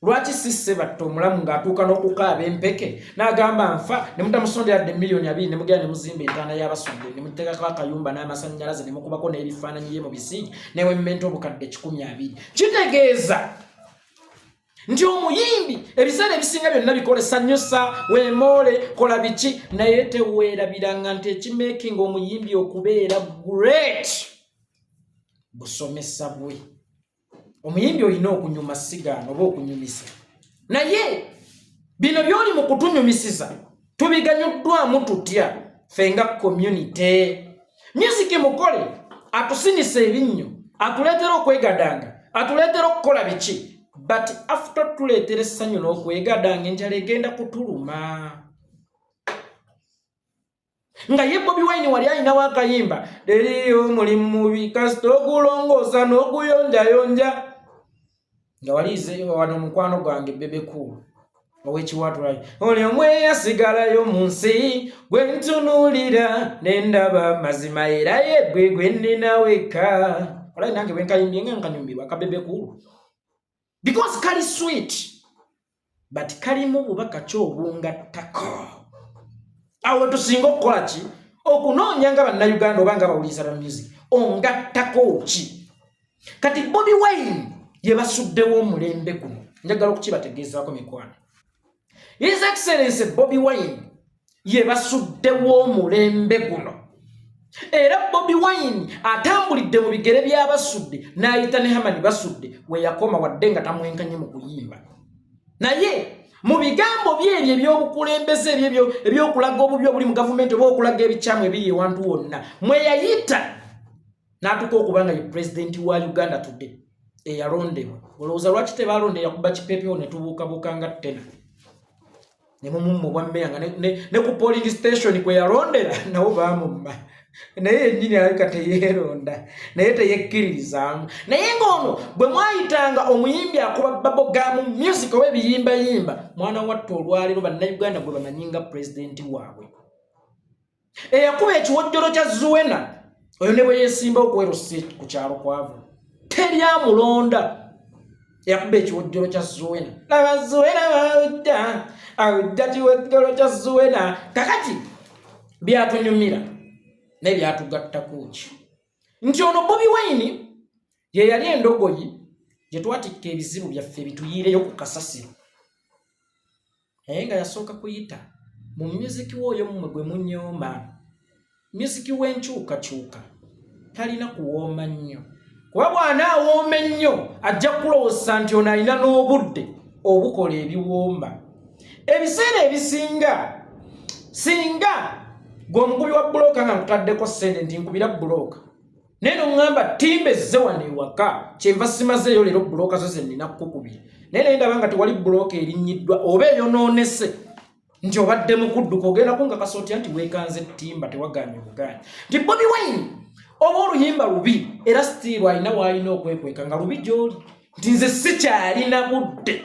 Lwaki sisse batta omulamu ng'atuuka n'okukaaba empeke n'agamba nfa ne mutamusonderadde miliyoni 2 ne mugenda ne muzimba entaana y'abasudde ne muteekako akayumba n'amasannyalaze ne mukubako n'ebifaananyi ye mu bisiigi newemmenta obukadde 120. Kitegeeza nti omuyimbi ebiseera ebisinga byonna bikolesa nnyosa weemoole kola biki naye teweerabiranga nti ekimaking omuyimbi okubeera great busomesa bwe. Omuyimbi olina okunyuma sigaano oba okunyumisa naye bino byoli mu kutunyumisiza tubiganyuddwamu tutya ffe nga community. Music mukole atusinisa ebinnyo atuleetera okwegadanga atuleetera okukola biki but after tuleetera essanyu n'okwegadanga enjala egenda kutuluma. Nga ye Bobi Wine wali alinawo akayimba teriyo mulimu mubi kasita ogulongoosa n'oguyonjayonja nga walize wano mukwano gwange bebekulu ow'ekiwatulayo oli omwe yasigalayo mu nsi gwe ntunuulira ne ndaba mazima era ye gwe nnina weka olayi nange bwe nkayimbye nga nkanyumbirwa akabebekulu because kali sweet but kalimu bubaka ki obungattako. Awo tusinga okukola ki okunoonya nga bannayuganda oba nga bawuliriza ba music ongattako ki. Kati Bobi Wine ye basuddewo omulembe guno njagala okukibategeezaako mikwano. His Excellency Bobi Wine ye basuddewo omulembe guno era Bobi Wine atambulidde mu bigere by'abasudde n'ayita ne Hamani basudde we yakoma wadde nga tamwenkanye mu kuyimba naye mu bigambo bye ebyobukulembeze ebyokulaga obubi obuli mu gavumenti oba okulaga ebikyamu ebiri ewantu wonna mwe yayita n'atuuka okuba nga ye president wa Uganda today eyalondebwa. Olowooza lwaki tebalonde yakuba kipepewo ne tubuukabuuka nga ttena ne mumummu bwa mmeya nga ne ku polling station kwe yalondera nawo baamumma naye yennyini alabika teyeeronda naye teyekkiririzaamu. Naye ng'ono bwe mwayitanga omuyimbi akuba bubblegum music oba ebiyimbayimba mwana watta olwaleero bannayuganda gwe bamanyi nga pulezidenti waabwe eyakuba ekiwojjolo kya Zuwena oyo ne bwe yeesimbawo okuwera seat ku kyalo kwavu teryamulonda eyakuba ekiwojjolo kya Zuwena laba Zuwena awudda kiwojjolo kya Zuwena. Kakati byatunyumira n'ebyatugattako ki nti ono Bobi Wine ye yali endogoyi gye twatikka ebizibu byaffe bituyiireyo ku kasasiro naye nga yasooka kuyita mu music w'oyo mmwe gwe munyooma music w'enkyukakyuka talina kuwooma nnyo kuba bw'anaawooma ennyo ajja kulowooza nti ono alina n'obudde obukola ebiwoomba. Ebiseera ebisinga singa gwomukubi wa buloka nga nkutaddeko ssente nti nkubira buloka naye noŋŋamba timba ezze wano ewaka kyenva simazeeyo leero buloka zo ze nnina kukubira naye naye ndaba nga tewali buloka erinnyiddwa oba eyonoonese nti obadde mu kudduka ogenda kunkakasa otya nti weekanze timba tewaganya obuganya nti Bobi Wine oba oluyimba lubi era sitiiru alina w'alina okwekweka nga lubi gy'oli nti nze sikyalina budde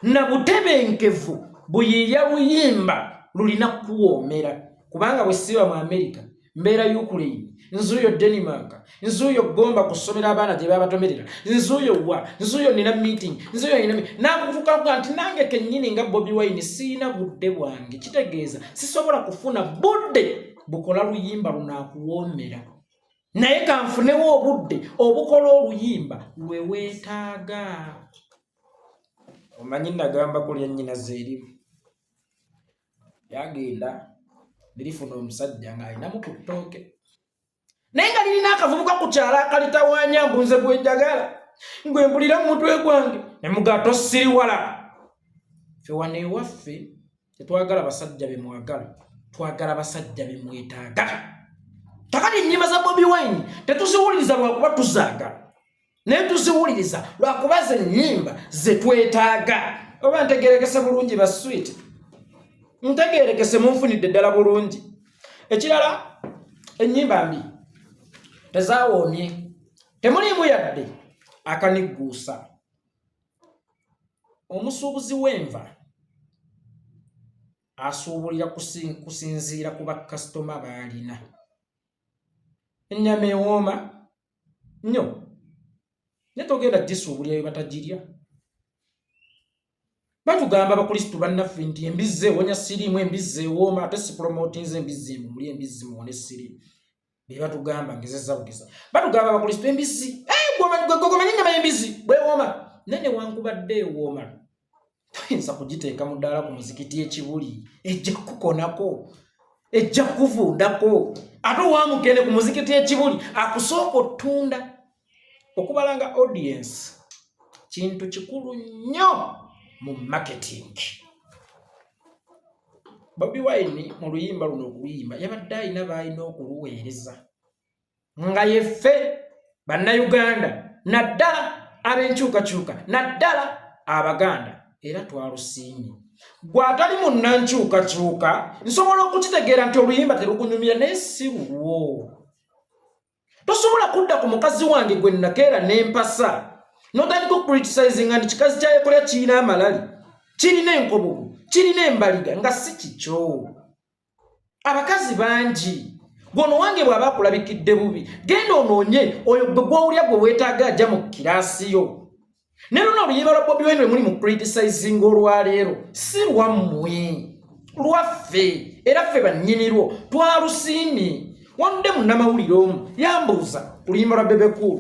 na butebenkevu buyiiya luyimba lulina kuwoomera kubanga bwe siba mu America mbeera Ukraine nzuuyo Denmark nzuuyo gomba kusomera abaana gye babatomerera nzuuyo nzuuyo nina meeting nzuuyo nina nakuvuga nti nange kennyini nga Bobi Wine siina budde bwange kitegeeza sisobola kufuna budde bukola luyimba lunaakuwoomera naye kanfunewo obudde obukola oluyimba lwe weetaaga. Omanyi nagamba kulya nnyina zeerimu yagenda lirifuna omusajja ng'alinamu ku ttooke naye nga lirina akavubuka ku kyalo akalitawaanya mbunze gwenjagala ngwembulira mu mutwe gwange ne mugato siriwala. Ffe wano ewaffe tetwagala basajja be mwagala twagala basajja be mwetaaga. Takati ennyimba za Bobi Wine tetuziwuliriza lwakuba tuzaagala naye tuziwuliriza lwakuba ze nnyimba ze twetaaga. Oba ntegeerekese bulungi ba sweet ntegeerekese munfunidde ddala bulungi. Ekirala ennyimba mbi tezaawoomye temuliimu yadde akanigguusa. Omusuubuzi w'enva asuubulira kusinziira ku bakasitoma baalina. Ennyama ewooma nnyo naye togenda gisuubulira batagirya. Batugamba abakristu bannaffe nti embizzi ewonya siriimu, embizzi ewooma, ate si promotinze embizzi muli embizzi muwone siriimu. Be batugamba ngezeza bugeza. Batugamba abakristu embizzi gomanyi ennyama y'embizzi bwewooma naye newankubadde ewooma toyinza kugiteeka mu ddaala ku muzikiti ekibuli ejja kukonako ejja kuvundako ate owamukene ku muzikiti ekibuli akusooka ottunda. Okubalanga audience kintu kikulu nnyo mu marketing. Bobi Wine mu luyimba luno okuyimba yabadde alina b'alina okuluweereza nga yeffe bannayuganda naddala ab'enkyukakyuka naddala abaganda era twalusiimye. Gw'atali munnankyukakyuka nsobola okukitegeera nti oluyimba terukunyumira naye si lulwo. Tosobola kudda ku mukazi wange gwe nakeera n'empasa n'otandika okucriticizing nti kikazi kya Yekolera kirina amalali, kirina enkobogo, kirina embaliga nga si kikyo. Abakazi bangi gono wange bw'aba akulabikidde bubi genda onoonye oyo gwe gw'owulya gwe weetaaga ajja mu kiraasi yo. Ne luno oluyimba lwa Bobi Wine lwe muli mu criticizing olwaleero si lwammwe, lwaffe era ffe bannyinirwo twalusiimye. Wande munnamawulire omu yambuuza ku luyimba lwa Bebe Cool,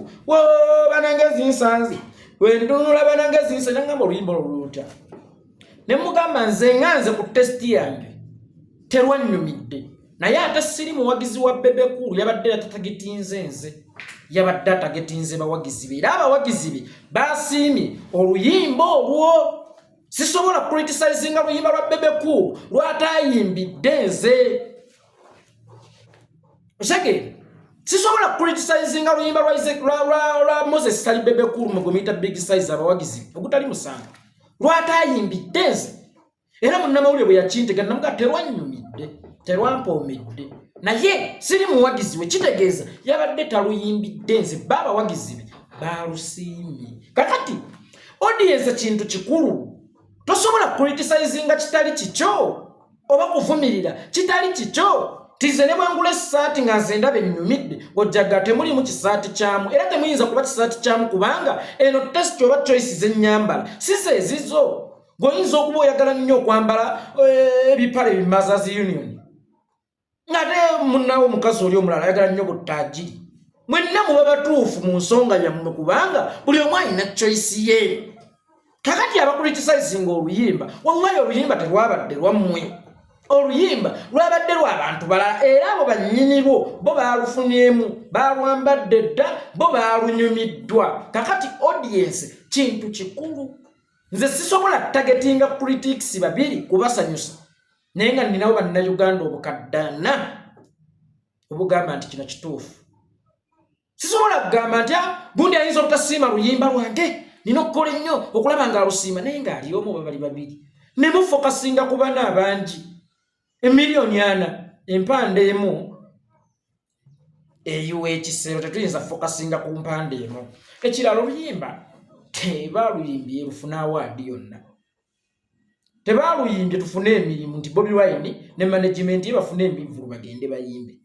banange zinsanze wentunula banange zinsanze nangamba oluyimba oluluuta. Ne mugamba nze nganze ku testi yange terwannyumidde naye ate siri muwagizi wa Bebe Cool yabadde atatagetinze nze, yabadde atagetinze bawagizi be era abawagizi be basiimye oluyimba olwo. Sisobola criticizinga oluyimba lwa Bebe Cool lwatayimbidde nze. Osage sisobola criticizinga oluyimba lwa Moses Kali Bebe Cool mugumita big size abawagizi ogutali musanga lwatayimbidde nze. Era munnamawulire bwe yakintega namuga terwannyumidde terwampoomedde naye siri muwagizi we kitegeeza yabadde taluyimbidde nze baba wagizi be balusiimye. Kakati audience kintu kikulu, tosobola criticizinga kitali kikyo oba kuvumirira kitali kikyo. Tize ne bwengula essaati nga nze ndaba ennyumidde ojjaga temuli mu kisaati kyamu era temuyinza kuba kisaati kyamu kubanga eno test oba choice z'ennyambala si ze ezizo. Goyinza okuba oyagala nnyo okwambala ebipale Mothers Union ng'ate munnawo omukazi oli omulala ayagala nnyo buttaajiri. Mwenna muba batuufu mu nsonga yammwe kubanga buli omu alina choice ye. Kakati abacriticizing oluyimba wallahi oluyimba terwabadde lwammwe, oluyimba lwabadde lw'abantu balala era abo bannyinirwo bo baalufunyemu baalwambadde dda bo baalunyumiddwa. Kakati audience kintu kikulu. Nze sisobola targetinga critics babiri kubasanyusa naye nga ninawo bannayuganda obukaddana obugamba nti kino kituufu. Sisobola kugamba nti gundi ayinza obutasiima luyimba lwange nina okukola ennyo okulaba nga alusiima naye ng'ali omu babali babiri ne mufokasinga ku bana abangi emiliyoni 4 empande emu eyiwa ekisero tetuyinza fokasinga ku mpande emu. Ekirala oluyimba tebaaluyimbye lufuna awaadi yonna, tebaaluyimbye tufune emirimu nti Bobi Wine ne management ye bafune emivulu bagende bayimbe.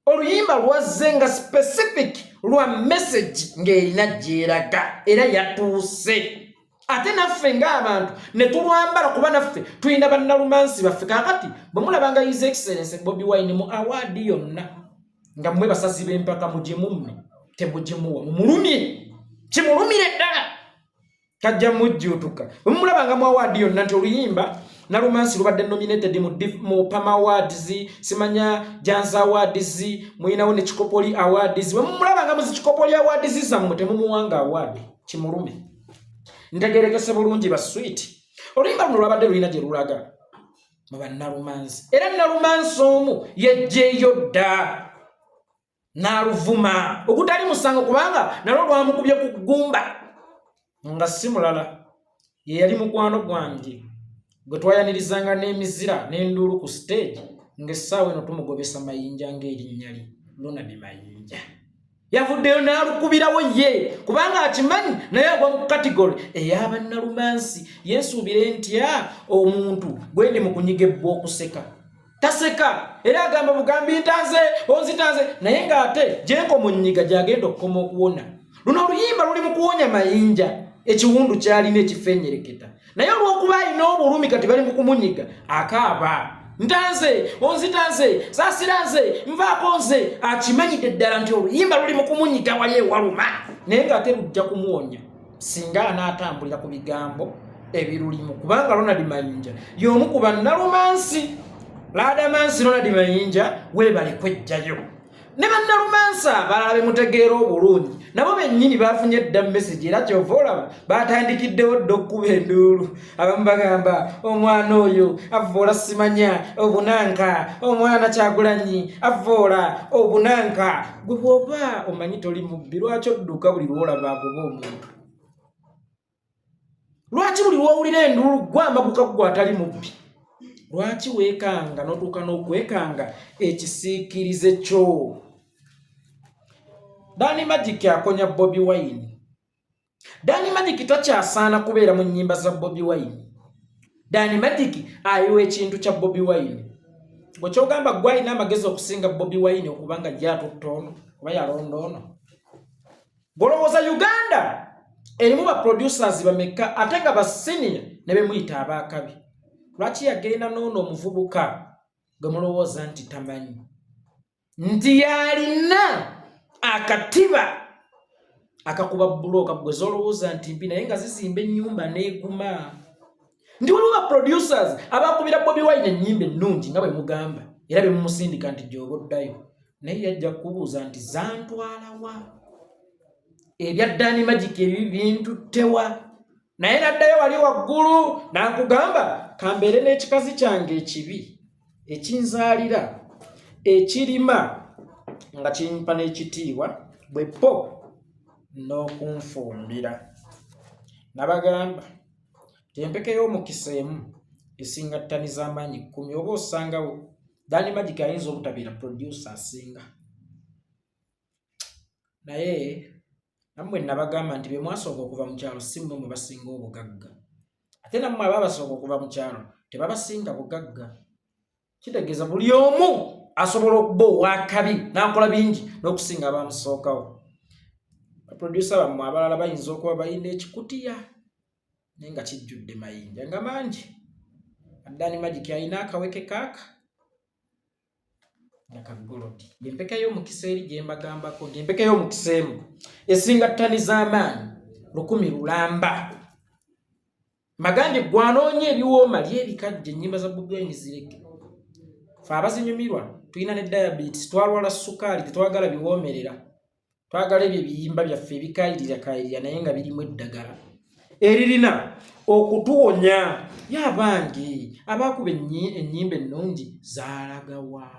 Oluyimba lwazze nga specific lwa message ng'erina gyeraga era yatuuse. Ate naffe ng'abantu ne tulwambala kuba naffe tulina bannalumansi baffe. Kakati bwe mulabanga His Excellency Bobi Wine mu awaadi yonna nga mmwe basasi b'empaka mugimumme temugimuwa mumulumye kimulumire ddala kajja mujjuutuka. Bwe mulabanga mu awaadi yonna nti oluyimba Nalumansi lubadde nominated mu Pama Awards, simanya Janza Awards, muyinawo ne Chikopoli Awards. Bwe mulabanga mu Chikopoli Awards zammwe temumuwanga award kimulume. Ntegerekese bulungi ba sweet. Oluyimba luno lwabadde lulina gye lulaga mu bannalumansi era Nalumansi omu yejjeeyo dda n'aluvuma ogutali musango kubanga nalwo lwamukubye ku ggumba nga si mulala ye yali mukwano gwange gwe twayanirizanga n'emizira n'enduulu ku stage ng'essaawa eno tumugobesa mayinja ng'erinnya lye Ronald Mayinja. yavuddeyo n'alukubirawo ye kubanga akimanyi naye agwa mu category ey'aba Nalumansi. Yensuubire ntya omuntu gwe ndi mu kunyiga ebbo okuseka taseka era agamba bugambi ntanze onzitanze naye ng'ate gyenko mu nnyiga gy'agenda okukoma okuwona. Luno oluyimba luli mu kuwonya mayinja ekiwundu kyalina ekifenyereketa naye olw'okuba alina obulumi kati bali mu kumunyiga akaaba ntanze onzitanze saasiranze nvaako nze akimanyidde ddala nti oluyimba luli mu kumunyiga wali ewaluma naye ng'ate lujja kumuwonya singa anaatambulira ku bigambo ebirulimu kubanga Ronald Mayinja y'omu ku bannalumansi. Ladamansi Ronald Mayinja weebale kwejjayo ne bannalumansi abalala bemutegeera obulungi nabo bennyini bafunye dda message era kyova olaba baatandikiddewo dda okkuba enduulu. Abamu bagamba omwana oyo avvoola simanya obunanka omwana Kyagulanyi avvoola obunanka. Gwe bw'oba omanyi toli mubbi lwaki odduka buli lwolaba agoba omuntu? Lwaki buli lwowulira enduulu gwe amaguka gwe atali mubbi? Lwaki weekanga n'otuuka n'okwekanga ekisiikirize kyo? Danny Magic akonya Bobi Wine. Danny Magic takyasaana kubeera mu nnyimba za Bobi Wine. Danny Magic ayiwa ekintu kya Bobi Wine. Gwe kyogamba gwe alina amagezi okusinga Bobi Wine okubanga gyatuttono oba yalondoono. Golowooza Uganda erimu ba producers bameka ate nga ba senior ne bemuyita abaakabi. Lwaki yagenda n'ono omuvubuka gwe mulowooza nti tamanyi nti yalina akatiba akakuba bulooka gwe zolowooza nti mbi naye nga zizimba ennyumba n'eguma. Ndi waliwo ba producers abakubira Bobi Wine ennyimba ennungi nga bwe mugamba era bwe mumusindika nti gy'oba oddayo naye yajja kubuuza nti zantwalawa ebya Danny Magic ebibi bintuttewa naye naddayo wali waggulu n'akugamba kambeere n'ekikazi kyange ekibi ekinzaalira ekirima nga kimpa n'ekitiibwa bwe po n'okunfumbira. Nabagamba empeke y'omukisa emu esinga ttani z'amaanyi 10 oba osangawo Danny Magic ayinza obutabeera producer asinga. Naye nammwe nabagamba nti bye mwasooka okuva mu kyalo si mmwe mwe basinga obugagga ate nammwe ababasooka okuva mu kyalo tebabasinga bugagga. Kitegeeza buli omu asobola okuba owakabi n'akola bingi n'okusinga abamusookawo. Baproducer bammwe abalala bayinza okuba balina ekikutiya naye nga kijjudde mayinja nga mangi. Danny Magic alina akaweke kaaka nakagolodi. Empeka y'omukisa eri gye mbagambako nti empeka y'omukisa emu esinga ttani z'amaanyi 1000 lulamba. Magandi gwanoonye ebiwooma lyebikajja ennyimba za Bobi Wine zireke. Fe abazinyumirwa tulina ne diabetes twalwala sukaali tetwagala biwoomerera twagala ebyo ebiyimba byaffe ebikayirira naye nga birimu eddagala eririna okutuwonya. Y'abange abaakuba ennyimba ennungi zaalagawa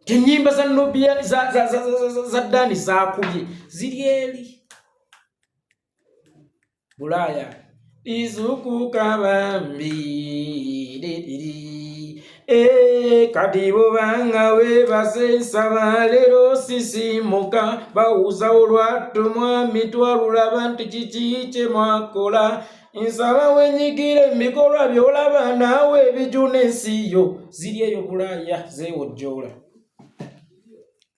ennyimba za Nubian za Danny zaakubye ziri eri Bulaaya izukukabambi kati bobanga weebase nsaba leero sisimuka bawuza olwattu mwami twalulaba nti kiki kye mwakola nsaba wenyigire emikolwa byolaba naawe ebijuna ensi yo ziri eyo Bulaaya zeewojjoola.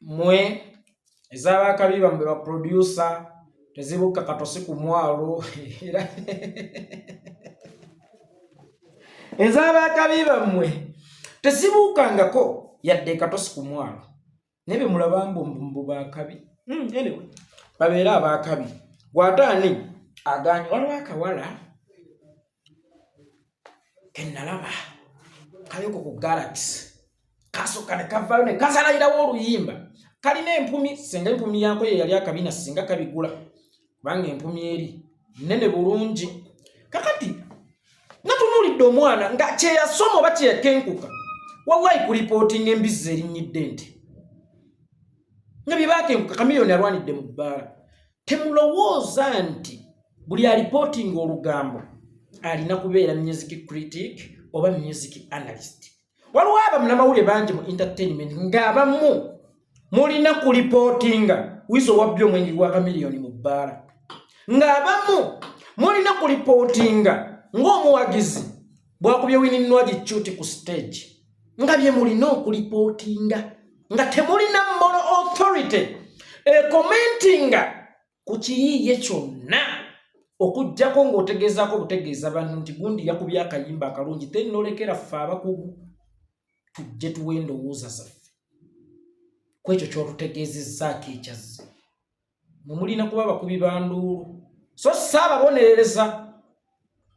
Mwe ez'abaakabi bammwe ba producer tezibuka katosi ku mwalo era ez'abaakabi bammwe tesibuukangako yadde katosi ku mwalo naye bye mulaba mbu baakabi. Anyway babeera abaakabi. Gwataani aganye waliwo akawala ke nalaba kaliko ku Galaxy kasooka ne kavaayo ne kasalayirawo oluyimba kalina empumi singa empumi yanko ye yali akabina singa kabigula kubanga empumi eri nnene bulungi. Kakati natunuulidde omwana nga kyeyasoma oba kyeyakenkuka wallahi kuripootinga embizzi erinnyidde nti nga bye baakenkuka kamiliyoni alwanidde mu bbaala. Temulowooza nti buli alipootinga olugambo alina kubeera music critic oba music analyst. Waliwo abamunamawulire bangi mu entertainment ng'abamu mulina ku reportinga wizo wabyo mwengi gwa milioni mu bbala ng'abamu mulina ku reportinga ng'omuwagizi bwakubye wininwa gichuti ku stage nga bye mulina ku reportinga nga temulina moral authority commentinga ku kiyiye kyonna okujjako ng'otegezaako butegeeza bantu nti gundi yakubye akayimba akalungi tennolekera ffe abakugu tujje tuwe endowooza zaffe ku ekyo ky'otutegeezezzaako ekyazze mulina kuba abakubi ba nduulu so saababonerereza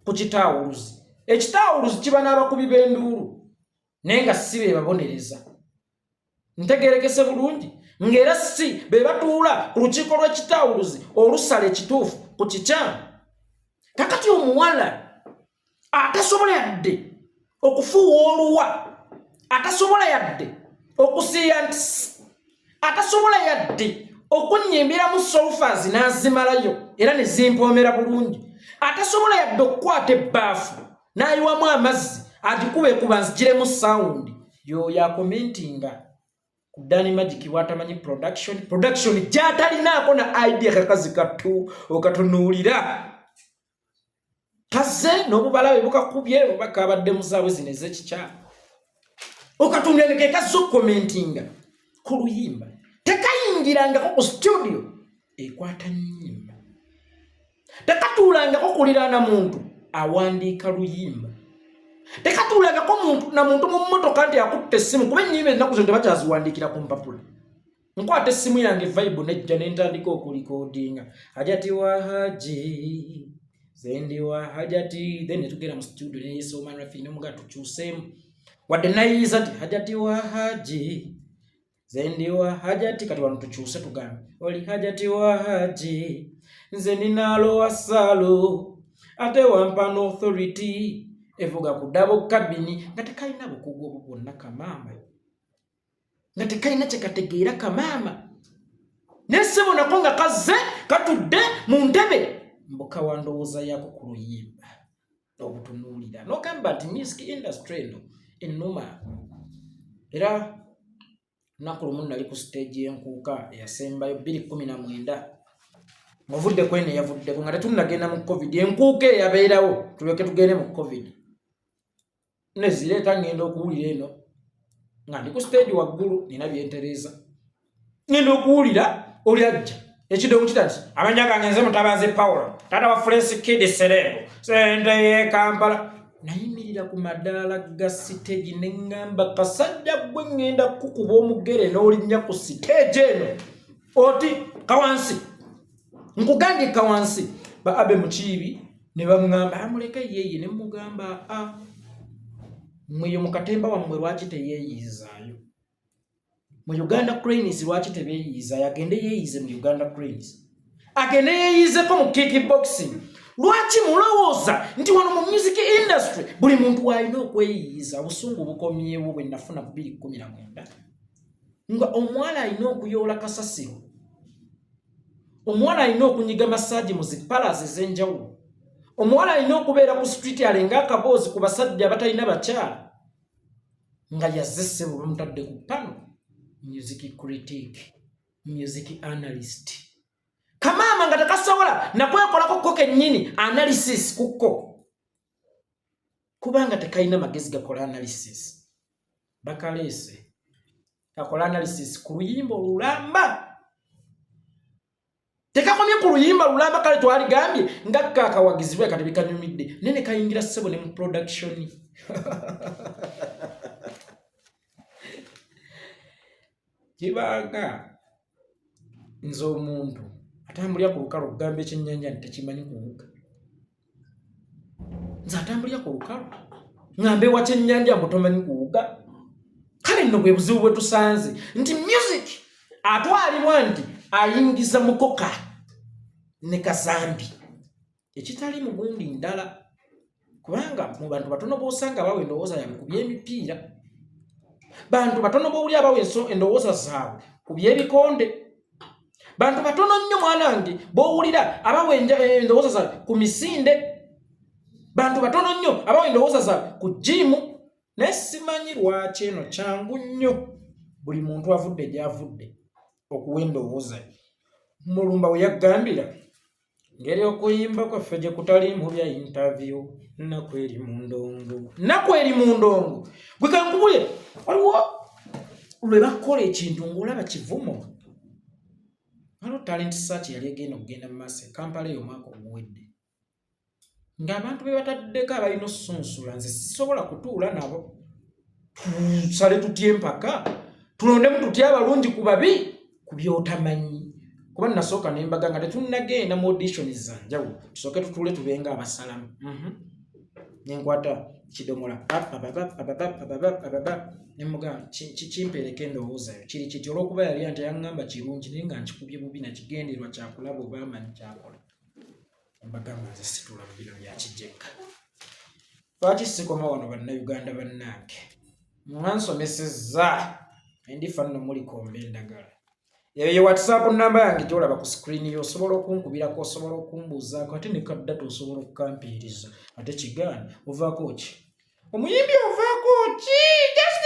ku kitaawuluzi ekitaawuluzi kiba n'abakubi b'enduulu naye nga si be babonereza ntegeerekese bulungi ng'era si be batuula ku lukiiko lw'ekitaawuluzi olusala ekituufu ku kikyamu kakati omuwala atasobola yadde okufuuwa oluwa atasobola yadde okusiiya ntisi atasobola yadde okunnyimbira mu solfas n'azimalayo era ne zimpoomera bulungi atasobola yadde okukwata ebbaafu n'ayiwamu amazzi agikube kuba nzigiremu sawundi y'oyo akomentinga ku Dani Magic watamanyi production gy'atalinaako na idea kakazi kattu okatunuulira kaze n'obubalabe bukakubye oba kabadde mu zaabwe zino ez'ekikyala okatundira ke kazo commentinga ku luyimba tekayingirangako ku studio ekwata nnyimba tekatuulangako kuliraana muntu awandiika luyimba tekatuulangako muntu mu mmotoka nti akutte essimu kuba ennyimba ennaku zo tebakyaziwandiikira ku mpapula nkwata essimu yange vibe nejja nentandika okulikoodinga hajati wa haji zendi wa hajati then netugera mu studio neyesooma rafi nomuga tukyuseemu wadde nayiza nti hajati wa haji zendi wa hajati kati wano tukyuse tugambe oli hajati wa haji nze ninaalowa salo ate wampa no authority evuga ku dabo kabini nga tekalina bukugu obwo bwonna kamaama nga tekalina kyekategeera kamaama nesebo nako nga kaze katudde mu ntebe mbuka wandowooza yako ku luyimba obutunuulira nogamba nti music industry eno ennuma era lunaku lumu nali ku stage y'enkuuka eyasembayo 2019 ng'ovudde kwene yavuddeko nga tetunnagenda mu covid enkuuka eyabeerawo tulyoke tugende mu covid nezireeta ngenda okuwulira eno nga ndi ku stage waggulu nina byentereeza ngenda okuwulira oli ajja ekidomu kitati amanya gange nze mutabazi Paulo tata wa Fresh Kid Serebo sente ye Kampala nayimirira ku madaala ga stage ne ngamba kasajja gwe ngenda kukuba omugere n'olinnya ku stage eno oti kawansi nkugandi kawansi ba abe mukiibi ne bamugamba amuleke yeye ne mugamba mweyo mukatemba wammwe lwaki teyeeyizaayo mu Uganda Cranes lwaki tebeeyiza agende yeeyize mu Uganda Cranes agende yeeyizeko mu kickboxing lwaki mulowooza nti wano mu music industry buli muntu walina okweyiyiza obusungu bukomyewo bwe nafuna 2019 nga omuwala alina okuyoola kasasiro omuwala alina okunyiga massage mu zipalazi ez'enjawulo omuwala alina okubeera ku street alenga akaboozi ku basajja abatalina bakyala nga yazesse bwe bamutadde ku pano music critic music analyst kamaama nga tekasobola nakwekolako ko kennyini analysis kuko kubanga tekalina magezi gakola analysis bakaleese kakola analysis ku luyimba olulamba tekakomye ku luyimba lulamba kale twaligambye nga kakawagizibwe kati bikanyumidde nene kayingira ssebo ne mu production kibanga nze omuntu atambulira ku lukalu okugamba ekyennyanja nti tekimanyi kuwuga nze atambulira ku lukalu ngambe wa kyennyanja mbu tomanyi kuwuga kale nno bwe buzibu bwe tusanze nti music atwalibwa nti ayingiza mukoka ne kasambi ekitali mu gundi ndala kubanga mu bantu batono b'osanga bawe endowooza yaabwe ku by'emipiira bantu batono b'oli abawe endowooza zaabwe ku by'ebikonde bantu batono nnyo mwanange b'owulira abawe endowooza zaabwe ku misinde bantu batono nnyo abawe endowooza zaabwe ku jimu naye simanyi lwaki eno kyangu nnyo buli muntu avudde gy'avudde okuwa endowooza mulumba we yaggambira ngeri okuyimba kwaffe gye kutaliimu bya interview nnaku eri mu ndongo gwe kankubule waliwo lwe bakola ekintu ng'olaba kivumo waliwo talent search yali egenda okugenda mu maaso e Kampala eyo omwaka oguwedde ng'abantu be bataddeko abalina osunsula nze sisobola kutuula nabo tusale tutya empaka tulondemu tutya abalungi ku babi ku byotamanyi kuba nasooka nembaga nga tetunnagenda mu audition zanjawulo tusooke tutuule tubenga abasalamu nenkwata kidomola nemuga kimpereka endowoozayo kiri kiti olwokuba yali nti yaŋŋamba kirungi naye nga nkikubye bubi nakigenderwa kyakulaba oba amanyi kyakola mbagamba nze situla mu bino byakijjekka lwaki sikoma wano bannayuganda bannange mwansomesezza endifa nno muli komba endagala eyo ye WhatsApp namba yange gyolaba ku screen yo osobola okunkubirako osobola okumbuuzaako ate ne kaddata osobola okukampiiriza ate kigaana ovaako ki omuyimbi ovaako ki just